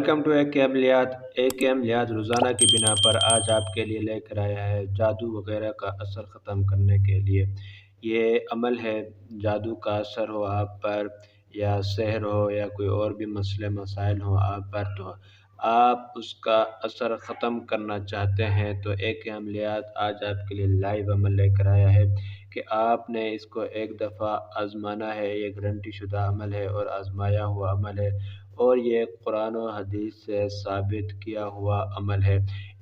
Welcome to एक अमलियात रोज़ाना की बिना पर आज आपके लिए लेकर आया है जादू वगैरह का असर ख़त्म करने के लिए। ये अमल है, जादू का असर हो आप पर या सहर हो या कोई और भी मसले मसाइल हो आप पर, तो आप उसका असर ख़त्म करना चाहते हैं तो एक अमलियात आज आपके लिए लाइव अमल लेकर आया है कि आपने इसको एक दफ़ा आज़माना है। ये गारंटी शुदा अमल है और आज़माया हुआ अमल है और ये कुरान और हदीस से साबित किया हुआ अमल है।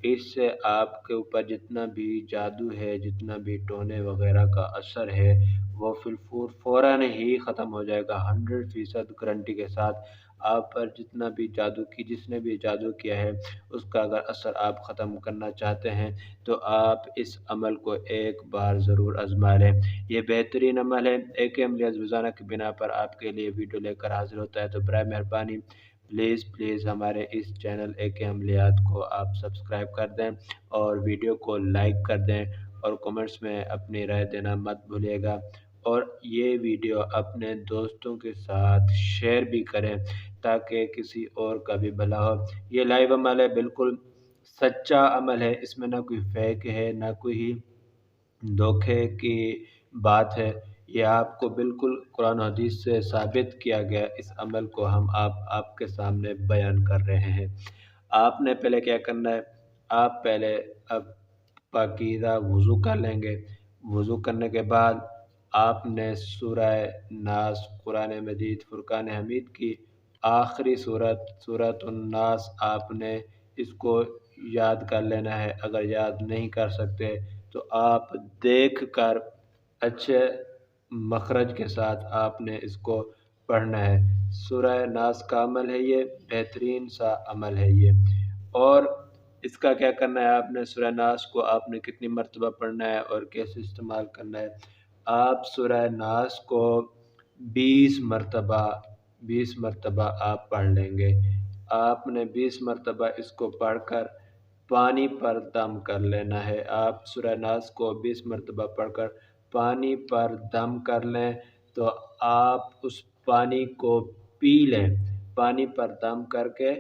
इससे आपके ऊपर जितना भी जादू है, जितना भी टोने वगैरह का असर है, वो फ़ौरन ही ख़त्म हो जाएगा। 100% गारंटी के साथ आप पर जिसने भी जादू किया है, उसका अगर असर आप ख़त्म करना चाहते हैं तो आप इस अमल को एक बार ज़रूर आज़मा लें। ये बेहतरीन अमल है। एक अमलियात रोज़ाना की बिना पर आपके लिए वीडियो लेकर हाज़िर होता है, तो बराए मेहरबानी प्लीज़ हमारे इस चैनल एक अमलियात को आप सब्सक्राइब कर दें और वीडियो को लाइक कर दें और कमेंट्स में अपनी राय देना मत भूलिएगा। और ये वीडियो अपने दोस्तों के साथ शेयर भी करें ताकि किसी और का भी भला हो। ये लाइव अमल है, बिल्कुल सच्चा अमल है, इसमें ना कोई फेक है ना कोई धोखे की बात है। ये आपको बिल्कुल कुरान हदीस से साबित किया गया इस अमल को हम आपके सामने बयान कर रहे हैं। आपने पहले क्या करना है, आप पहले अब पाकीज़ा वज़ू कर लेंगे। वज़ू करने के बाद आपने सूरह नास, कुरान मजीद, फुरकान हमीद की आखिरी सूरतुन नास आपने इसको याद कर लेना है। अगर याद नहीं कर सकते तो आप देख कर अच्छे मखरज के साथ आपने इसको पढ़ना है। सूरह नास का अमल है ये, बेहतरीन सा अमल है ये। और इसका क्या करना है, आपने सूरह नास को आपने कितनी मरतबा पढ़ना है और कैसे इस्तेमाल करना है। आप सूरह नास को 20 मरतबा आप पढ़ लेंगे। आपने 20 मरतबा इसको पढ़कर पानी पर दम कर लेना है। आप सूरह नास को 20 मरतबा पढ़कर पानी पर दम कर लें तो आप उस पानी को पी लें। पानी पर दम करके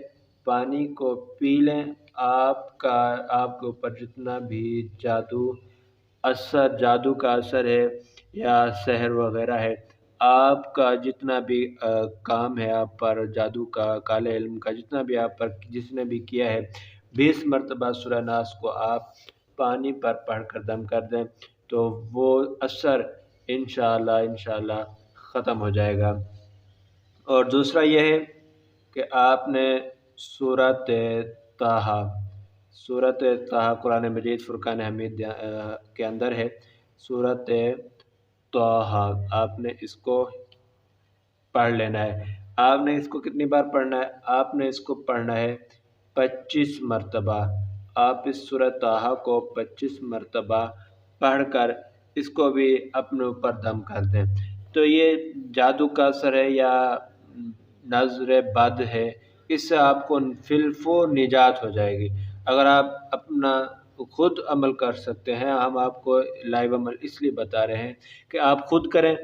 पानी को पी लें। आपके ऊपर जितना भी जादू का असर है या सहर वगैरह है, आपका जितना भी काम है आप पर जादू का, काले इल्म का, जितना भी आप पर जिसने भी किया है, 20 मरतबा सूरह नास को आप पानी पर पढ़कर दम कर दें तो वो असर इंशाअल्लाह ख़त्म हो जाएगा। और दूसरा ये है कि आपने ताहा सूरत ताहा कुरान मजीद फुरकान हमीद के अंदर है सूरत ताहा, आपने इसको पढ़ लेना है। आपने इसको कितनी बार पढ़ना है, आपने इसको पढ़ना है 25 मरतबा। आप इस सूरत ताहा को 25 मरतबा पढ़कर इसको भी अपने ऊपर दम कर दें। तो ये जादू का असर है या नज़र बद है, इससे आपको फिलफूर निजात हो जाएगी। अगर आप अपना खुद अमल कर सकते हैं, हम आपको लाइव अमल इसलिए बता रहे हैं कि आप खुद करें,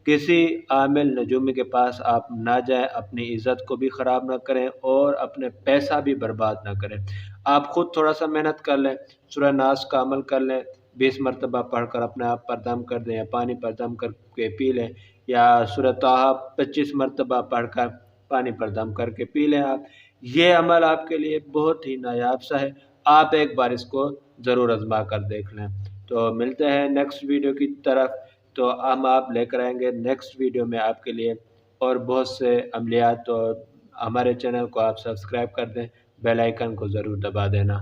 किसी आमिल नजूमी के पास आप ना जाएं, अपनी इज़्ज़त को भी ख़राब ना करें और अपने पैसा भी बर्बाद ना करें। आप खुद थोड़ा सा मेहनत कर लें, सूरह नास का अमल कर लें, 20 मरतबा पढ़कर अपने आप पर दम कर दें या पानी पर दम करके पी लें, या सूरह ताहा 25 मरतबा पढ़कर पानी पर दम करके पी लें आप। ये अमल आपके लिए बहुत ही नायाब सा है, आप एक बार इसको ज़रूर आज़मा कर देख लें। तो मिलते हैं नेक्स्ट वीडियो की तरफ, तो हम आप लेकर आएंगे नेक्स्ट वीडियो में आपके लिए और बहुत से अमलियात। और हमारे चैनल को आप सब्सक्राइब कर दें, बेल आइकन को ज़रूर दबा देना।